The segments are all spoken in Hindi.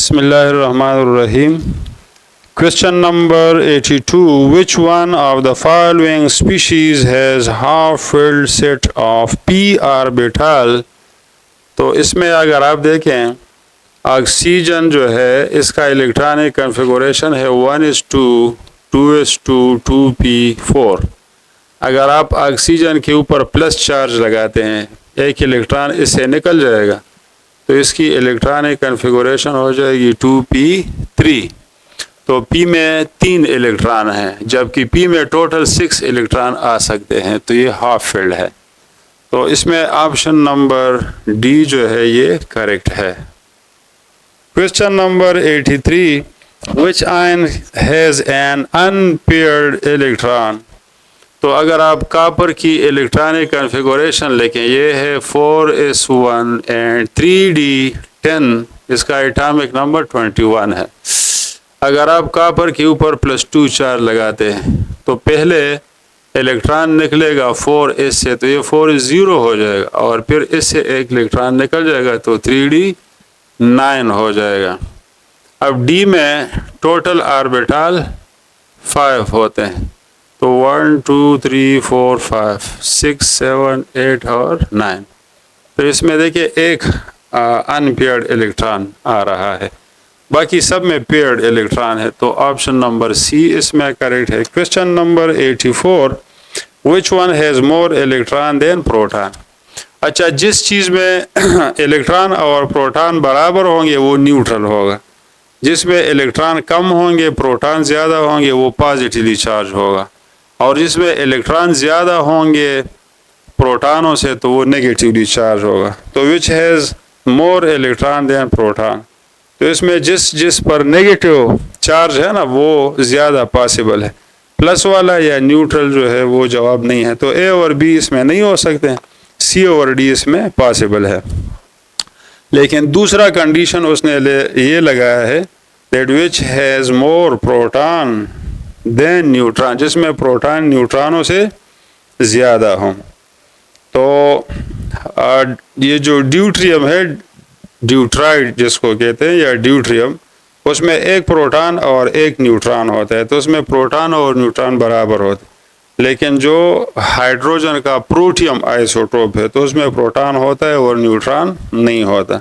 Bismillahirrahmanirrahim. Question number 82. Which one of the following species has half-filled set of p orbital? तो इसमें अगर आप देखें ऑक्सीजन जो है इसका इलेक्ट्रॉनिक कन्फिगुरेशन है 1:2, 2:2, 2p4। अगर आप ऑक्सीजन के ऊपर प्लस चार्ज लगाते हैं एक इलेक्ट्रॉन इससे निकल जाएगा तो इसकी इलेक्ट्रॉनिक कन्फिगुरेशन हो जाएगी 2p3। तो p में 3 इलेक्ट्रॉन हैं जबकि p में टोटल 6 इलेक्ट्रॉन आ सकते हैं, तो ये हाफ फील्ड है। तो इसमें ऑप्शन नंबर डी जो है ये करेक्ट है। Question number 83. Which ion has an unpaired electron? तो अगर आप कॉपर की इलेक्ट्रॉनिक कन्फिगुरेशन लेके ये है 4s1 एंड 3d10, इसका एटॉमिक नंबर 21 है। अगर आप कॉपर के ऊपर +2 चार्ज लगाते हैं तो पहले इलेक्ट्रॉन निकलेगा 4s से, तो ये 4 0 हो जाएगा और फिर इससे एक इलेक्ट्रॉन निकल जाएगा तो 3d9 हो जाएगा। अब d में टोटल ऑर्बिटल 5 होते हैं, तो 1 2 3 4 5 6 7 8 और 9। तो इसमें देखिए एक अनपेयर्ड इलेक्ट्रॉन आ रहा है, बाकी सब में पेयर्ड इलेक्ट्रॉन है, तो ऑप्शन नंबर सी इसमें करेक्ट है। Question number 84. Which one has more electron than proton? अच्छा, जिस चीज़ में इलेक्ट्रॉन और प्रोटॉन बराबर होंगे वो न्यूट्रल होगा, जिसमें इलेक्ट्रॉन कम होंगे प्रोटॉन ज़्यादा होंगे वो पॉजिटिवली चार्ज होगा, और जिसमें इलेक्ट्रॉन ज़्यादा होंगे प्रोटॉनों से तो वो नेगेटिवली चार्ज होगा। तो which has more electron than proton, तो इसमें जिस पर नेगेटिव चार्ज है ना वो ज़्यादा पॉसिबल है, प्लस वाला या न्यूट्रल जो है वो जवाब नहीं है। तो ए और बी इसमें नहीं हो सकते, सी और डी इसमें पॉसिबल है। लेकिन दूसरा कंडीशन उसने ये लगाया है that which has more proton than neutron, जिसमें प्रोटॉन न्यूट्रॉनों से ज़्यादा हों। तो ये जो ड्यूट्रियम है, ड्यूट्राइड जिसको कहते हैं या ड्यूट्रियम, उसमें एक प्रोटॉन और एक न्यूट्रॉन होता है, तो उसमें प्रोटॉन और न्यूट्रॉन बराबर होते हैं। लेकिन जो हाइड्रोजन का प्रोटियम आइसोटोप है तो उसमें प्रोटॉन होता है और न्यूट्रॉन नहीं होता।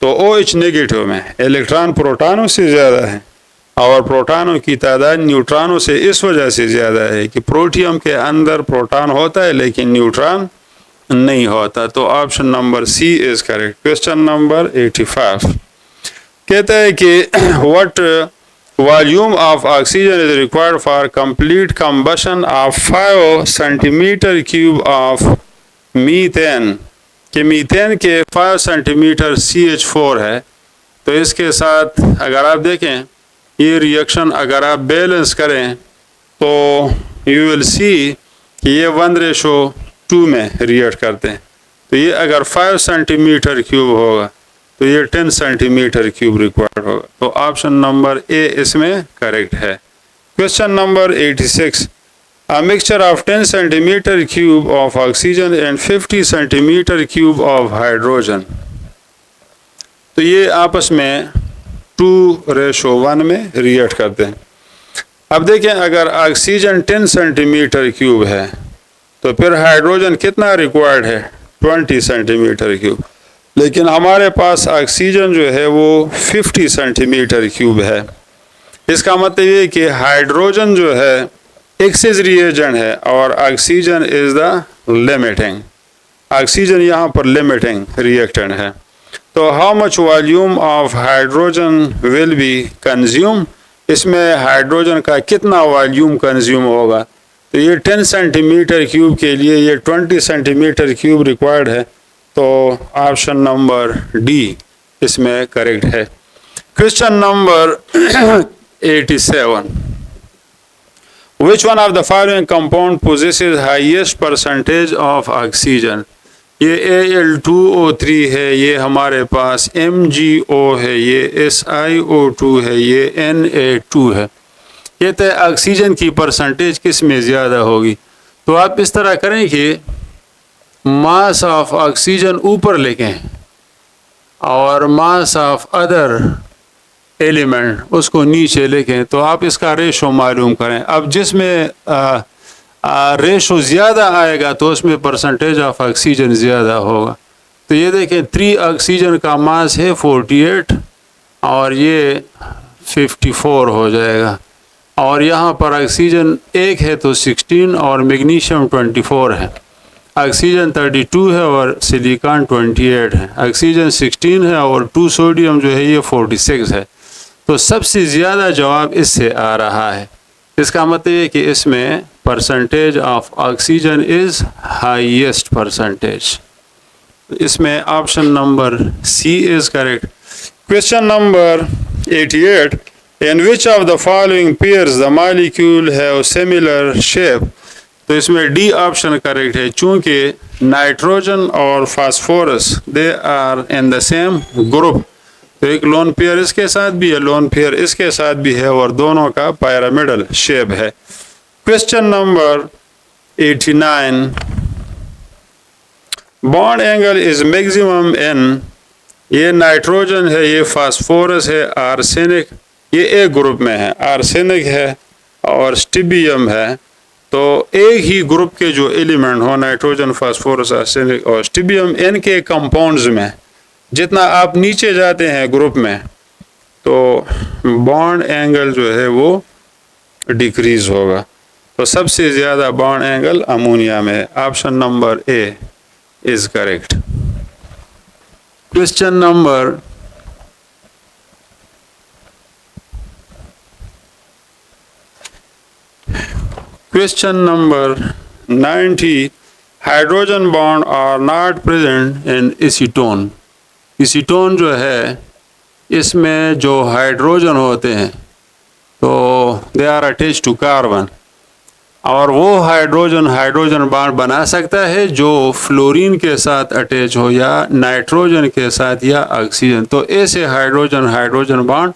तो OH नेगेटिव में इलेक्ट्रॉन प्रोटॉनों से ज़्यादा है और प्रोटॉनों की तादाद न्यूट्रॉनों से इस वजह से ज़्यादा है कि प्रोटियम के अंदर प्रोटॉन होता है लेकिन न्यूट्रॉन नहीं होता। तो option number C is correct. Question number 85 कहता है कि what volume of oxygen is required for complete combustion of 5 centimetre cube of methane, कि मीथेन के 5 सेंटीमीटर CH4 है। तो इसके साथ अगर आप देखें ये रिएक्शन अगर आप बैलेंस करें तो यू विल सी कि ये 1:2 में रिएक्ट करते हैं। तो ये अगर 5 सेंटीमीटर क्यूब होगा तो ये 10 सेंटीमीटर क्यूब रिक्वायर्ड होगा। तो ऑप्शन नंबर ए इसमें करेक्ट है। Question number 86. A mixture of 10 centimetre cube of oxygen and 50 centimetre cube of hydrogen, तो ये आपस में 2:1 में रिएक्ट करते हैं। अब देखें अगर ऑक्सीजन 10 सेंटीमीटर क्यूब है तो फिर हाइड्रोजन कितना रिक्वायर्ड है 20 सेंटीमीटर क्यूब, लेकिन हमारे पास ऑक्सीजन जो है वो 50 सेंटीमीटर क्यूब है। इसका मतलब ये कि हाइड्रोजन जो है एक्सेस रिएजेंट है और oxygen is the limiting, oxygen यहाँ पर लिमिटिंग रिएक्टेंट है। तो how much volume of hydrogen will be consume, इसमें हाइड्रोजन का कितना वॉल्यूम कंज्यूम होगा। तो ये 10 सेंटीमीटर क्यूब के लिए ये 20 सेंटीमीटर क्यूब रिक्वायर्ड है, तो ऑप्शन नंबर डी इसमें करेक्ट है। Question number 87. Which one of the following compound possesses highest percentage of oxygen? ये Al2O3 है, ये हमारे पास MgO है, ये SiO2 है, ये Na2 है। ये तो ऑक्सीजन की परसेंटेज किस में ज़्यादा होगी। तो आप इस तरह करें कि मास ऑफ ऑक्सीजन ऊपर लेके और मास ऑफ अदर एलिमेंट उसको नीचे लिखें तो आप इसका रेशो मालूम करें। अब जिसमें रेशो ज़्यादा आएगा तो उसमें परसेंटेज ऑफ ऑक्सीजन ज़्यादा होगा। तो ये देखें 3 ऑक्सीजन का मास है 48 और ये 54 हो जाएगा, और यहाँ पर ऑक्सीजन 1 है तो 16 और मैग्नीशियम 24 है। ऑक्सीजन 32 है और सिलिकॉन 28 है। ऑक्सीजन 16 है और 2 सोडियम जो है ये 46 है। तो सबसे ज़्यादा जवाब इससे आ रहा है। इसका मतलब है कि इसमें percentage of oxygen is highest percentage. इसमें option number C is correct. Question number 88, in which of the following pairs the molecule have similar shape. तो इसमें डी ऑप्शन करेक्ट है, चूँकि नाइट्रोजन और phosphorus they are in the same group. तो एक लोन पेयर इसके साथ भी है, लोन पेयर इसके साथ भी है और दोनों का पिरामिडल शेप है। Question number 89, bond angle is maximum in, ये नाइट्रोजन है, ये फास्फोरस है, आर्सेनिक, ये एक ग्रुप में है, आर्सेनिक है और स्टिबियम है। तो एक ही ग्रुप के जो एलिमेंट हो, नाइट्रोजन, फास्फोरस, आर्सेनिक और स्टिबियम, इनके कंपाउंड्स में जितना आप नीचे जाते हैं ग्रुप में तो बॉन्ड एंगल जो है वो डिक्रीज होगा। तो सबसे ज़्यादा बॉन्ड एंगल अमोनिया में है। Option number A is correct. Question number 90, hydrogen bond are not present in acetone. Acetone जो है इसमें जो हाइड्रोजन होते हैं तो they are attach to carbon, और वो हाइड्रोजन बॉन्ड बना सकता है जो फ्लोरीन के साथ अटैच हो या नाइट्रोजन के साथ या ऑक्सीजन। तो ऐसे हाइड्रोजन बॉन्ड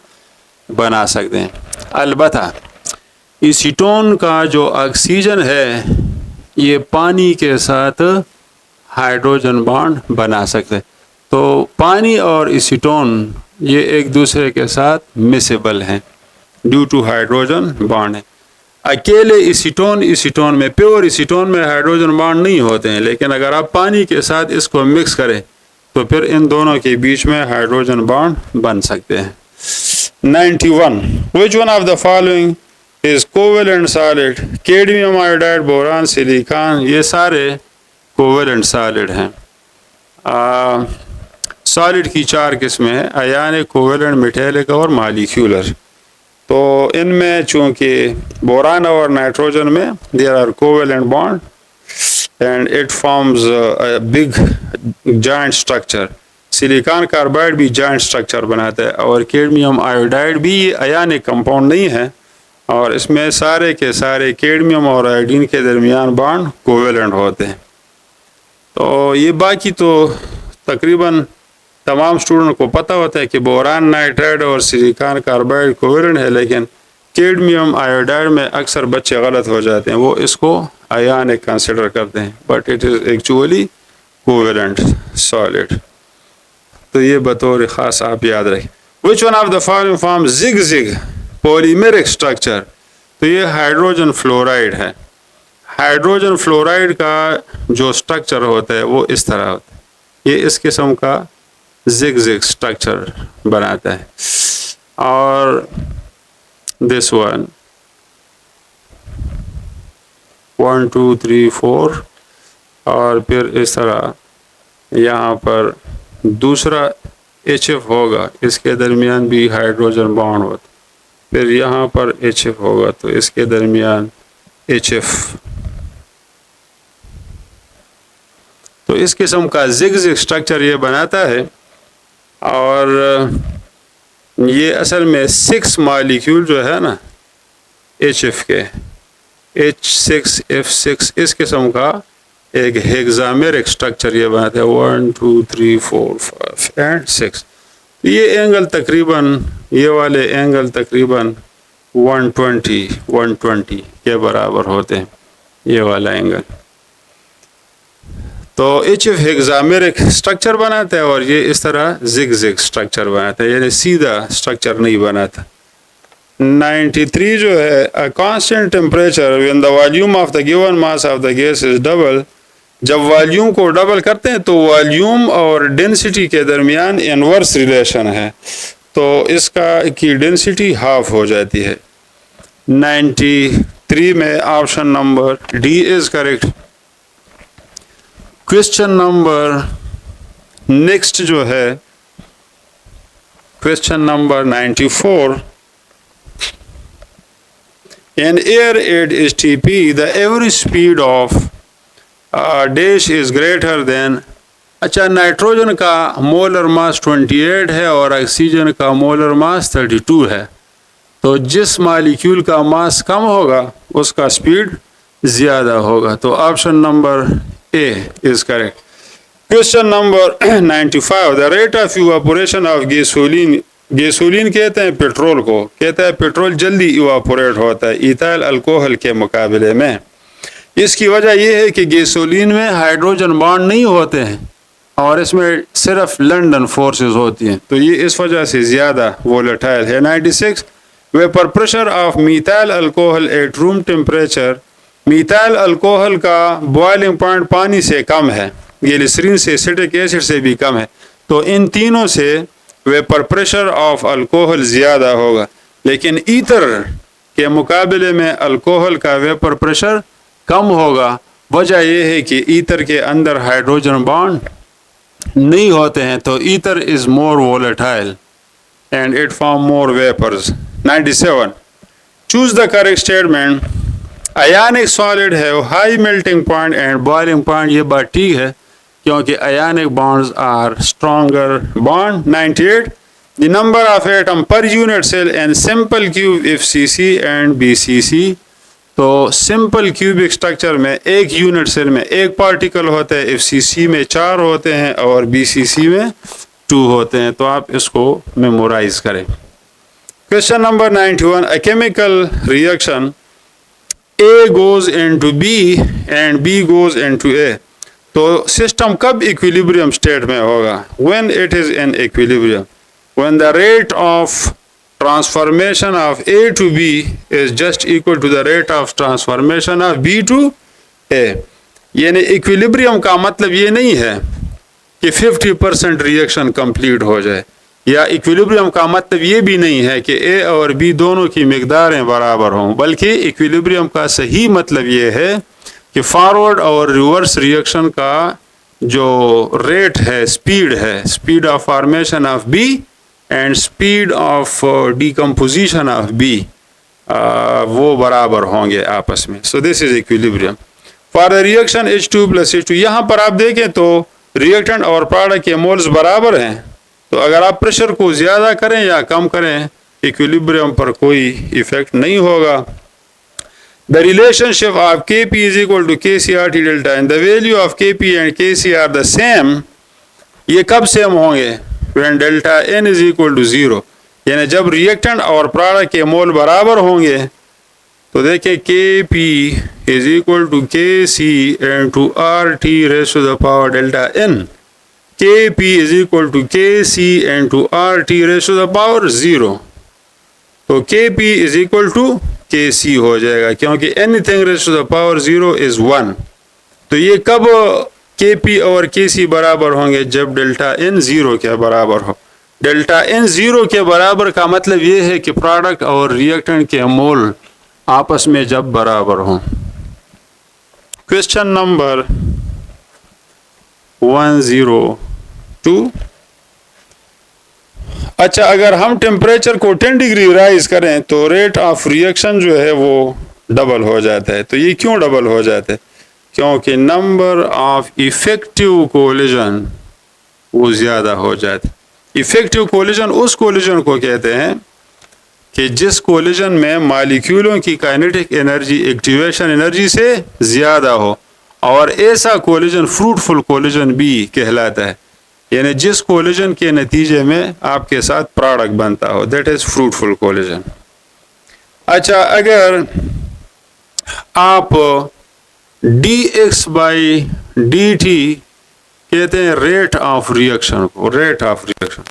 बना सकते हैं। अलबत्ता एसीटोन का जो ऑक्सीजन है ये पानी के साथ हाइड्रोजन बॉन्ड बना सकते हैं। तो पानी और एसीटोन ये एक दूसरे के साथ मिसेबल हैं ड्यू टू हाइड्रोजन बॉन्ड है। अकेले एसीटोन में, प्योर एसीटोन में हाइड्रोजन बॉन्ड नहीं होते हैं, लेकिन अगर आप पानी के साथ इसको मिक्स करें तो फिर इन दोनों के बीच में हाइड्रोजन बॉन्ड बन सकते हैं। 91, विच one of the following is covalent solid. Cadmium iodide, boron, silicon, ये सारे कोवेलेंट सॉलिड हैं। सॉलिड की 4 किस्में हैं, अयानिक, कोवेलेंट, मेटेलिक और मॉलिक्यूलर। तो इनमें चूँकि बोरान और नाइट्रोजन में there are covalent bond and it forms a big giant structure. Silicon carbide भी जॉइंट स्ट्रक्चर बनाता है और कैडमियम आयोडाइड भी अयानिक कंपाउंड नहीं है, और इसमें सारे के सारे कैडमियम और आयोडीन के दरमियान बॉन्ड कोवेलेंट होते हैं। तो ये बाकी तो तकरीबन तमाम स्टूडेंट को पता होता है कि बोरान नाइट्राइड और सिलिकॉन कार्बाइड कोवेलेंट है, लेकिन कैडमियम आयोडाइड में अक्सर बच्चे गलत हो जाते हैं, वो इसको अयानिक कंसिडर करते हैं, but it is actually covalent solid. तो ये बतौर ख़ास आप याद रखें। Which one of the following form zig polymeric structure. तो ये हाइड्रोजन फ्लोराइड है। हाइड्रोजन फ्लोराइड का जो स्ट्रक्चर होता है वो इस तरह होता है, ये इस किस्म का जिग स्ट्रक्चर बनाता है। और दिस वन 1 2 3 4, और फिर इस तरह यहाँ पर दूसरा HF होगा, इसके दरमियान भी हाइड्रोजन बॉन्ड होता, फिर यहाँ पर HF होगा तो इसके दरमियान HF। तो इस किस्म का जिग स्ट्रक्चर ये बनाता है, और ये असल में 6 मॉलिक्यूल जो है ना HF के, H6F6, इस किस्म का एक हेक्सामेरिक स्ट्रक्चर ये बनाता है। 1 2 3 4 5 एंड 6। ये एंगल तकरीबन, ये वाले एंगल तकरीबन 120 के बराबर होते हैं, ये वाला एंगल। तो HF हेक्सामेरिक स्ट्रक्चर बनाता है और ये इस तरह जिग जिग स्ट्रक्चर बनाता है, यानी सीधा स्ट्रक्चर नहीं बनाता। 93 जो है, a constant temperature when the volume of the given mass of the gas is double, जब वॉल्यूम को डबल करते हैं तो वॉल्यूम और डेंसिटी के दरमियान इनवर्स रिलेशन है, तो इसका की डेंसिटी हाफ हो जाती है। 93 में option number D is correct. Question number next जो है, question number 94, in air at STP the average speed of dash is greater than, अच्छा नाइट्रोजन का मोलर मास 28 है और ऑक्सीजन का मोलर मास 32 है, तो जिस मालिक्यूल का मास कम होगा उसका स्पीड ज़्यादा होगा, तो option number A is correct. Question number 95, the rate of evaporation of gasoline, gasoline कहते हैं पेट्रोल को, कहता है पेट्रोल जल्दी इवापोरेट होता है इथाइल अल्कोहल के मुकाबले में। इसकी वजह यह है कि गैसोलीन में हाइड्रोजन बॉन्ड नहीं होते हैं और इसमें सिर्फ लंदन फोर्सेस होती हैं, तो ये इस वजह से ज़्यादा वोलेटाइल है। 96, vapour pressure of methyl alcohol at room temperature, methyl alcohol का बॉइलिंग पॉइंट पानी से कम है, ग्लिसरीन से, एसिटिक एसिड से भी कम है, तो इन तीनों से वेपर प्रेशर ऑफ अल्कोहल ज़्यादा होगा, लेकिन ईथर के मुकाबले में अल्कोहल का वेपर प्रेशर कम होगा। वजह यह है कि ईथर के अंदर हाइड्रोजन बॉन्ड नहीं होते हैं, तो ether is more volatile and it form more vapours. 97, choose the correct statement. Ionic solid है high melting point and boiling point, ये बात ठीक है क्योंकि ionic bonds are stronger bond. 98, the number of atom per unit cell and simple cube FCC and BCC, तो सिंपल क्यूबिक स्ट्रक्चर में एक यूनिट सेल में एक पार्टिकल होता है, FCC में 4 होते हैं और BCC में 2 होते हैं, तो आप इसको मेमोराइज करें। Question number 91, a chemical reaction A goes into B and B goes into A, तो सिस्टम कब इक्विलिब्रियम स्टेट में होगा? When it is in equilibrium, when the rate of transformation of A to B is just equal to the rate of transformation of B to A। यानी इक्विलिब्रियम का मतलब ये नहीं है कि 50% रिएक्शन कंप्लीट हो जाए, या इक्विलिब्रियम का मतलब ये भी नहीं है कि A और B दोनों की मिकदारें बराबर हों, बल्कि इक्विलिब्रियम का सही मतलब ये है कि फॉरवर्ड और रिवर्स रिएक्शन का जो रेट है, स्पीड है, speed of formation of B and speed of decomposition of B, वो बराबर होंगे आपस में। So this is equilibrium for the reaction H2 + H2। यहाँ पर आप देखें तो रिएक्टेंट और प्रोडक्ट के मोल्स बराबर हैं, तो अगर आप प्रेशर को ज़्यादा करें या कम करें इक्विलिब्रियम पर कोई इफेक्ट नहीं होगा। The relationship of Kp is equal to KCRT delta and the value of Kp and KC are the same, ये कब सेम होंगे? When delta N is equal to 0, यानी जब रिएक्टेंट और प्रोडक्ट के मोल बराबर होंगे, तो देखिए Kp is equal to KC and to RT raise to the power delta N, Kp is equal to KC and to RT raise to the power 0, तो Kp is equal to KC हो जाएगा क्योंकि anything raise to the power 0 is 1। तो ये कब Kp और KC बराबर होंगे? जब डेल्टा N 0 के बराबर हो। डेल्टा N 0 के बराबर का मतलब ये है कि प्रोडक्ट और रिएक्टेंट के मोल आपस में जब बराबर हों। क्वेश्चन नंबर 102, अच्छा अगर हम टेम्परेचर को 10 डिग्री राइज करें तो रेट ऑफ रिएक्शन जो है वो डबल हो जाता है। तो ये क्यों डबल हो जाता है? क्योंकि नंबर ऑफ इफेक्टिव कोलिजन वो ज़्यादा हो जाता है। इफेक्टिव कोलिजन उस कोलिजन को कहते हैं कि जिस कोलिजन में मालिक्यूलों की काइनेटिक एनर्जी एक्टिवेशन एनर्जी से ज़्यादा हो, और ऐसा कोलिजन फ्रूटफुल कोलिजन भी कहलाता है, यानी जिस कोलिजन के नतीजे में आपके साथ प्रोडक्ट बनता हो, दैट इज़ फ्रूटफुल कोलिजन। अच्छा अगर आप dx बाई dt कहते हैं रेट ऑफ रिएक्शन को, रेट ऑफ रिएक्शन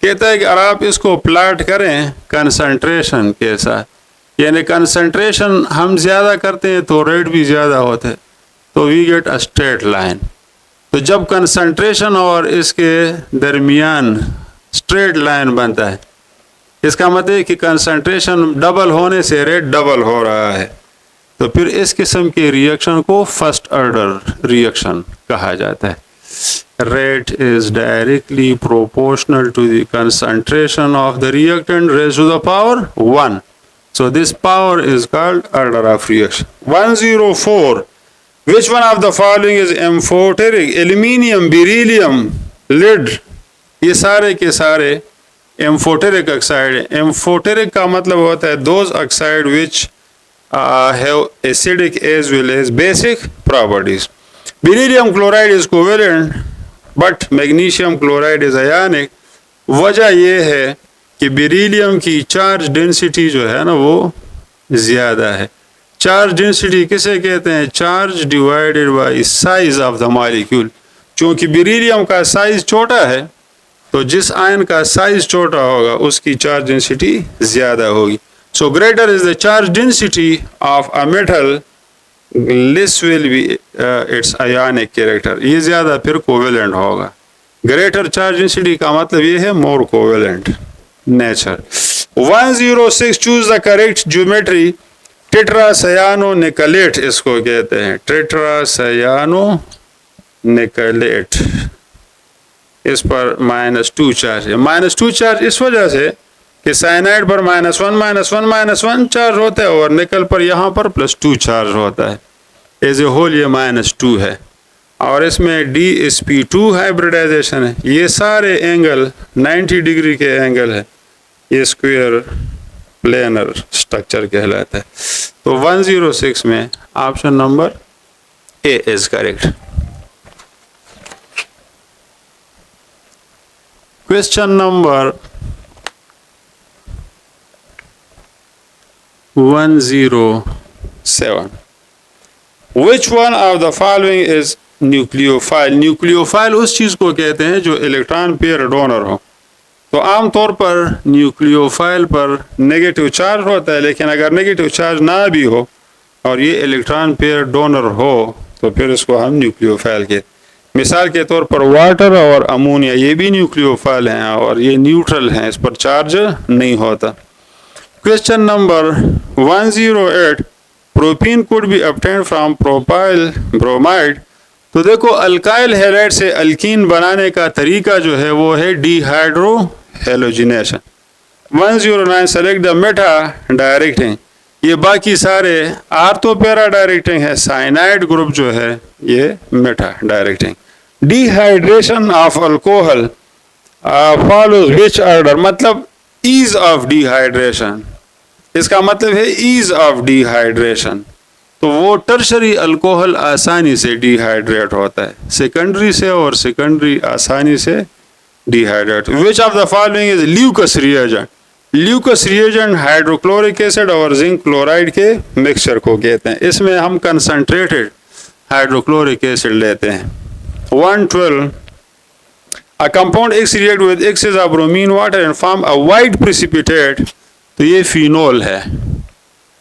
कहता है कि अगर आप इसको प्लॉट करें कंसंट्रेशन के साथ, यानी कंसंट्रेशन हम ज़्यादा करते हैं तो रेट भी ज़्यादा होते हैं, तो we get a straight line. तो जब कंसंट्रेशन और इसके दरमियान स्ट्रेट लाइन बनता है, इसका मतलब है कि कंसंट्रेशन डबल होने से रेट डबल हो रहा है, तो फिर इस किस्म के रिएक्शन को फर्स्ट ऑर्डर रिएक्शन कहा जाता है। Rate is directly proportional to the concentration of the reactant raised to the power 1. So this power is called order of reaction. 104. Which one of the following is amphoteric? Aluminium, beryllium, lead, ये सारे के सारे amphoteric oxide है। amphoteric का मतलब होता है those oxide which have acidic as well as basic properties. Beryllium chloride is covalent but magnesium chloride is आयनिक। वजह यह है कि बेरिलियम की चार्ज डेंसिटी जो है ना वो ज़्यादा है। चार्ज डेंसिटी किसे कहते हैं? Charge divided by size of the molecule. चूँकि बेरिलियम का साइज छोटा है तो जिस आयन का साइज छोटा होगा उसकी चार्ज डेंसिटी ज़्यादा होगी। So greater is the charge density of a metal less will be it's ionic character, ये ज़्यादा फिर कोवेलेंट होगा। ग्रेटर चार्ज डेंसिटी का मतलब ये है more covalent nature. 106 choose the correct geometry. Tetracyano nickelate इसको कहते हैं, टेट्रासायानो निकलेट। इस पर -2 चार्ज है। -2 चार्ज इस वजह से कि साइनाइड पर -1 चार्ज होता है और निकल पर यहाँ पर +2 चार्ज होता है। एज ए होल ये -2 है और इसमें DsP2 हाइब्रिडाइजेशन है। ये सारे एंगल 90 डिग्री के एंगल है। ये स्क्वायर प्लेनर स्ट्रक्चर कहलाता है। तो 106 में option number A is correct. Question number 107. Which one of the following is nucleophile? Nucleophile उस चीज़ को कहते हैं जो इलेक्ट्रॉन पेयर डोनर हो। तो आमतौर पर न्यूक्लियोफाइल पर नेगेटिव चार्ज होता है, लेकिन अगर नेगेटिव चार्ज ना भी हो और ये इलेक्ट्रॉन पेयर डोनर हो तो फिर इसको हम न्यूक्लियोफाइल कहते हैं। मिसाल के तौर पर वाटर और अमोनिया ये भी न्यूक्लियोफाइल हैं और ये न्यूट्रल हैं, इस पर चार्ज नहीं होता। Question number 108. Propene could be obtained from propyl bromide. तो देखो अल्काइल हैलाइड से अल्कीन बनाने का तरीका जो है वो है dehydro halogenation. 109. Select the Meta directing. ये बाकी सारे आर्थो पैरा डायरेक्टिंग है, साइनाइड ग्रुप जो है ये Meta directing. Dehydration of alcohol follows which order? मतलब ईज ऑफ डिहाइड्रेशन, इसका मतलब है ईज ऑफ डिहाइड्रेशन। तो वो टर्शरी अल्कोहल आसानी से डिहाइड्रेट होता है, सेकेंडरी से और सेकेंडरी आसानी से dehydrate. Which of the following is Lucas reagent? Lucas reagent hydrochloric acid और जिंक क्लोराइड के मिक्सचर को कहते हैं। इसमें हम कंसंट्रेटेड हाइड्रोक्लोरिक एसिड लेते हैं। 112. A compound X react with excess of bromine water and form a white precipitate. तो ये फिनोल है।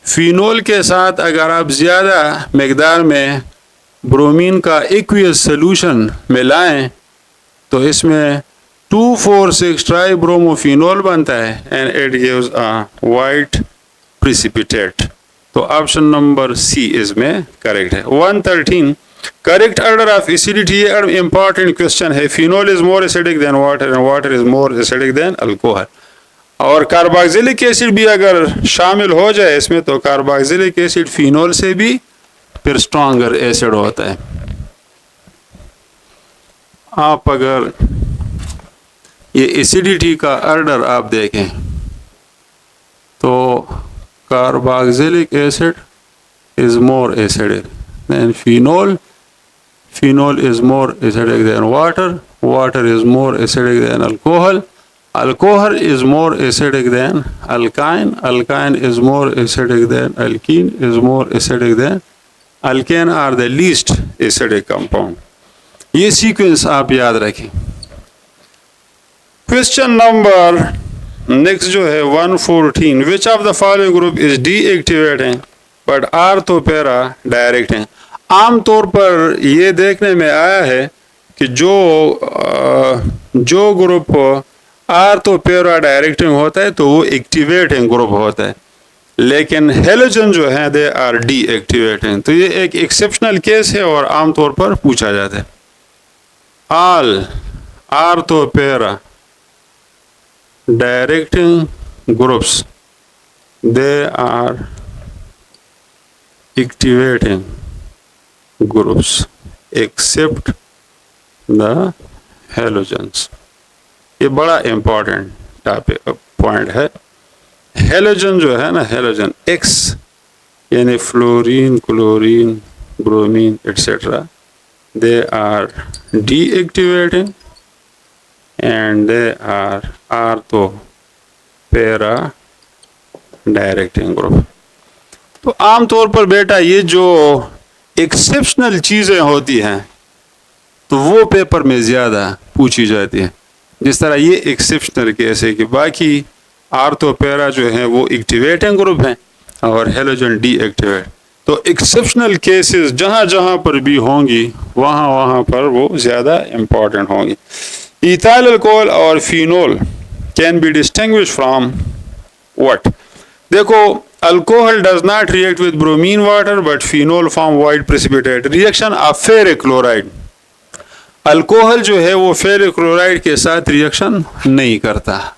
फिनोल के साथ अगर आप ज़्यादा मकदार में ब्रोमीन का एक्वियस सोल्यूशन मिलाएं तो इसमें 2,4,6 ट्राइब्रोमोफिनोल बनता है and it gives a white precipitate. तो ऑप्शन नंबर सी इसमें करेक्ट है। 113. Correct order of acidity. ये इंपॉर्टेंट क्वेश्चन है। Phenol is more acidic then water and water is more acidic then alcohol. और कार्बोक्सिलिक एसिड भी अगर शामिल हो जाए इसमें तो कार्बोक्सिलिक एसिड फिनोल से भी फिर स्ट्रॉन्गर एसिड होता है। आप अगर ये एसिडिटी का ऑर्डर आप देखें तो carboxylic acid is more acidic then phenol, phenol is more acidic then water, water is more acidic then alcohol, alcohol is more acidic than alkyne, alkyne is more acidic than alkene, is more acidic than alkane are the least acidic compound. ये सीक्वेंस आप याद रखें। क्वेश्चन नंबर नेक्स्ट जो है 114, which of the following group is deactivating but ortho para directing. आमतौर पर ये देखने में आया है कि जो ग्रुप आर्थोपेरा डायरेक्टिंग होता है तो वो एक्टिवेटिंग ग्रुप होता है, लेकिन हेलोजन जो है दे आर डीएक्टिवेटिंग। तो ये एक एक्सेप्शनल केस है और आमतौर पर पूछा जाता है। All ortho para directing groups they are activating groups except the halogens। ये बड़ा इंपॉर्टेंट टॉपिक पॉइंट है। हेलोजन जो है ना, हेलोजन एक्स यानी fluorine, chlorine, bromine etcetera, they are deactivating and they are ortho para directing group. तो आमतौर पर बेटा ये जो एक्सेप्शनल चीजें होती हैं तो वो पेपर में ज्यादा पूछी जाती है। जिस तरह ये एक्सेप्शनल केस है कि बाकी आर्थोपेरा जो है वो एक्टिवेटिंग ग्रुप हैं और हेलोजन डीएक्टिवेट। तो एक्सेप्शनल केसेस जहां जहां पर भी होंगी वहां वहां पर वो ज्यादा इंपॉर्टेंट होंगी। Ethyl alcohol और phenol can be distinguished from what? देखो, alcohol does not react with bromine water but phenol form white precipitate reaction of ferric chloride। Alcohol जो है वो फेरिक क्लोराइड के साथ रिएक्शन नहीं करता।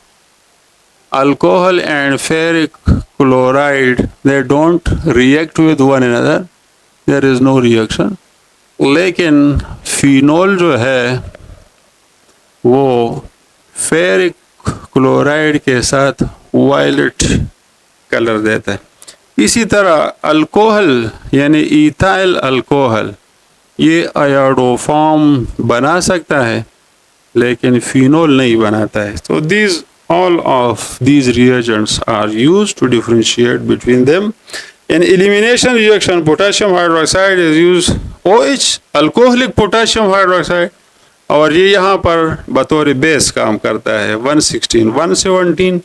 Alcohol and ferric chloride they don't react with one another, there is no reaction. लेकिन फिनोल जो है वो फेरिक क्लोराइड के साथ वायलेट कलर देता है। इसी तरह अल्कोहल यानी इथाइल अल्कोहल ये आयोडोफॉर्म बना सकता है लेकिन फिनोल नहीं बनाता है। तो these all of these reagents are used to differentiate between them। In elimination reaction potassium hydroxide is used OH alcoholic potassium hydroxide और ये यहाँ पर बतौर बेस काम करता है 116 117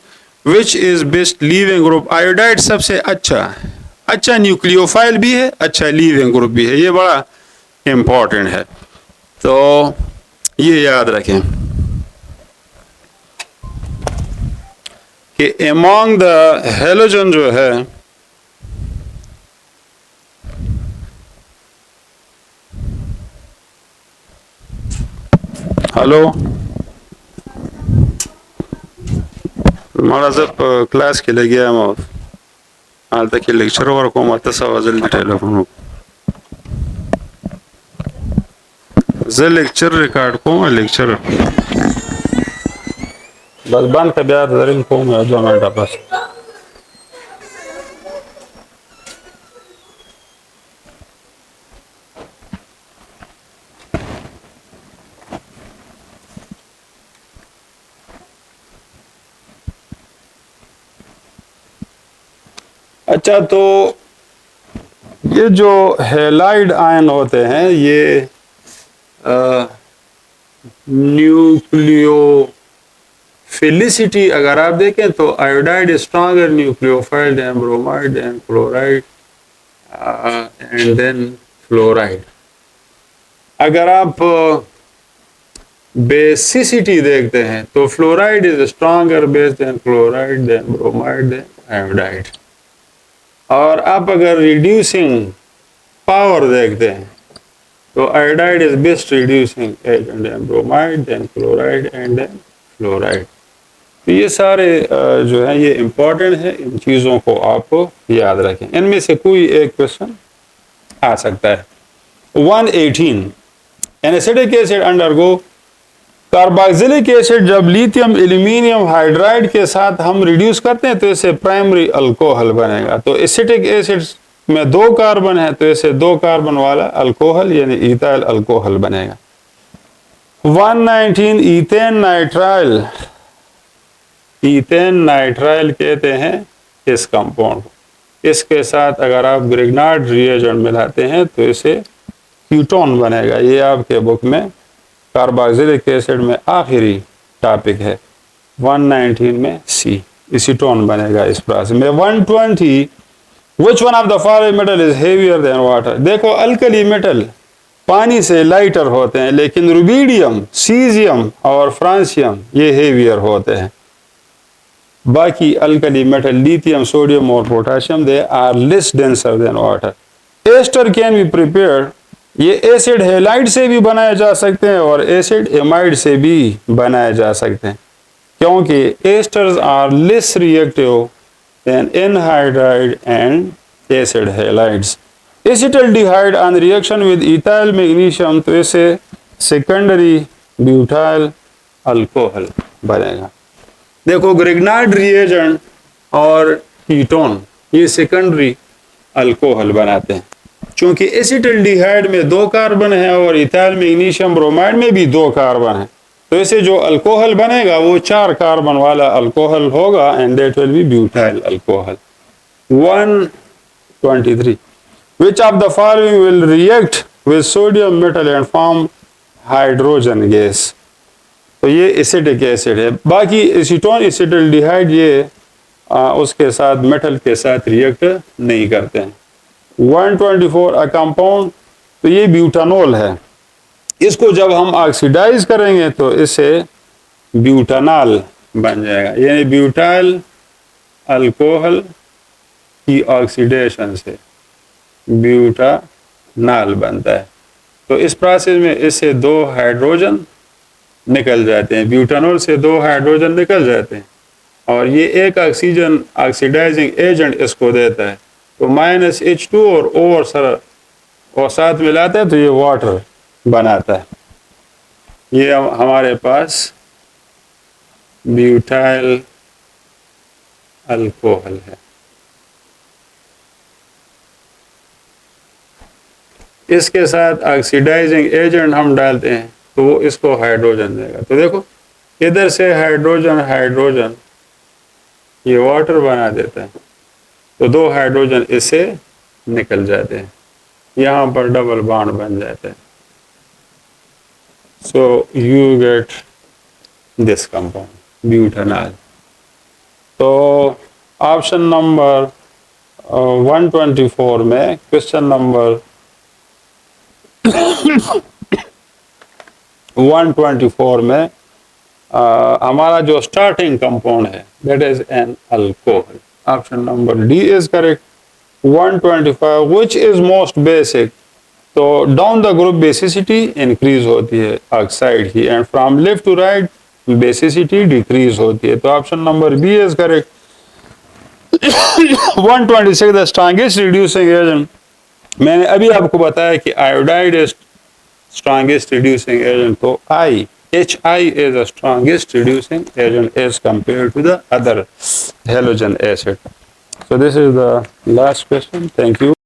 which is best leaving group. Iodide सबसे अच्छा न्यूक्लियोफाइल भी है, अच्छा लीविंग ग्रुप भी है। ये बड़ा इंपॉर्टेंट है तो ये याद रखें कि अमॉन्ग द हेलोजन जो है हेलो मला जब क्लास के लिए गया मैं हाल तक लेक्चर और को मत सवाल टेलीफोन ज लेक्चर रिकॉर्ड को लेक्चर बस बंद कर दिया जरिन को मैं 2 मिनट बस। अच्छा, तो ये जो हेलाइड आयन होते हैं ये न्यूक्लियोफिलिसिटी अगर आप देखें तो iodide stronger nucleophile than bromide than chloride and then fluoride. अगर आप बेसिसिटी देखते हैं तो fluoride is stronger base than chloride than bromide than iodide. और आप अगर रिड्यूसिंग पावर देखते हैं तो iodide is best reducing agent than bromide than chloride and then fluoride. तो ये सारे जो है ये इंपॉर्टेंट है, इन चीज़ों को आप याद रखें। इनमें से कोई एक क्वेश्चन आ सकता है। 118 an acidic acid undergo carboxylic acid जब लिथियम एल्यूमिनियम हाइड्राइड के साथ हम रिड्यूस करते हैं तो इसे प्राइमरी अल्कोहल बनेगा। तो एसिटिक एसिड में 2 कार्बन है तो इसे 2 कार्बन वाला अल्कोहल यानी इथाइल अल्कोहल बनेगा। 119 इथेन नाइट्राइल, इथेन नाइट्राइल कहते हैं इस कंपाउंड को। इसके साथ अगर आप ग्रिग्नार्ड रिएजेंट मिलाते हैं तो इसे कीटोन बनेगा। ये आपके बुक में कार्बोक्सिलिक एसिड में आखिरी टॉपिक है 119 में सी, एसीटोन बनेगा इस प्रोसेस में। 120 which one of the following metal is heavier than water. देखो अल्कली मेटल पानी से लाइटर होते हैं, लेकिन रुबीडियम, सीजियम और फ्रांसियम ये हेवियर होते हैं। बाकी अल्कली मेटल लिथियम, सोडियम और potassium they are less denser than water. Ester can be prepared, ये एसिड हैलाइड से भी बनाए जा सकते हैं और एसिड एमाइड से भी बनाए जा सकते हैं, क्योंकि esters are less reactive than anhydride and acid halides. Acetaldehyde on reaction with ethyl magnesium तो इसे सेकेंडरी ब्यूटाइल अल्कोहल बनेगा। देखो ग्रिग्नार्ड रिएजेंट और कीटोन ये सेकेंडरी अल्कोहल बनाते हैं। चूंकि एसिटल्डिहाइड में 2 कार्बन है और इथाइल मैग्नीशियम ब्रोमाइड में भी 2 कार्बन है, तो इसे जो अल्कोहल बनेगा वो 4 कार्बन वाला अल्कोहल होगा and that will be butyl alcohol. 123 which of the following will react with sodium metal and form hydrogen gas। तो ये एसिडिक एसिड है। बाकी एसीटोन, एसिटल्डिहाइड ये उसके साथ मेटल के साथ रिएक्ट नहीं करते हैं। 124 अ कंपाउंड तो ये ब्यूटानोल है। इसको जब हम ऑक्सीडाइज करेंगे तो इससे ब्यूटानॉल बन जाएगा, यानी ब्यूटाइल अल्कोहल की ऑक्सीडेशन से ब्यूटानॉल बनता है। तो इस प्रोसेस में इससे 2 हाइड्रोजन निकल जाते हैं, ब्यूटानॉल से 2 हाइड्रोजन निकल जाते हैं और ये एक ऑक्सीजन ऑक्सीडाइजिंग एजेंट इसको देता है। तो -H2 और O और साथ मिलाता है तो ये वाटर बनाता है। ये हमारे पास ब्यूटाइल अल्कोहल है। इसके साथ ऑक्सीडाइजिंग एजेंट हम डालते हैं तो वो इसको हाइड्रोजन देगा। तो देखो इधर से हाइड्रोजन हाइड्रोजन ये वाटर बना देता है, तो 2 हाइड्रोजन इससे निकल जाते हैं, यहाँ पर डबल बॉन्ड बन जाता है। So you get this compound butanol. तो ऑप्शन नंबर 124 में क्वेश्चन नंबर 124 में हमारा जो स्टार्टिंग कंपाउंड है that is an alcohol. Option number D is correct. 125 which is most basic, तो down the group basicity increase होती है ऑक्साइड की and from left to right basicity decrease होती है। तो option number B is correct. 126 the strongest reducing agent, मैंने अभी आपको बताया कि iodide is strongest reducing agent, so HI is the strongest reducing agent as compared to the other halogen acid. So this is the last question. Thank you.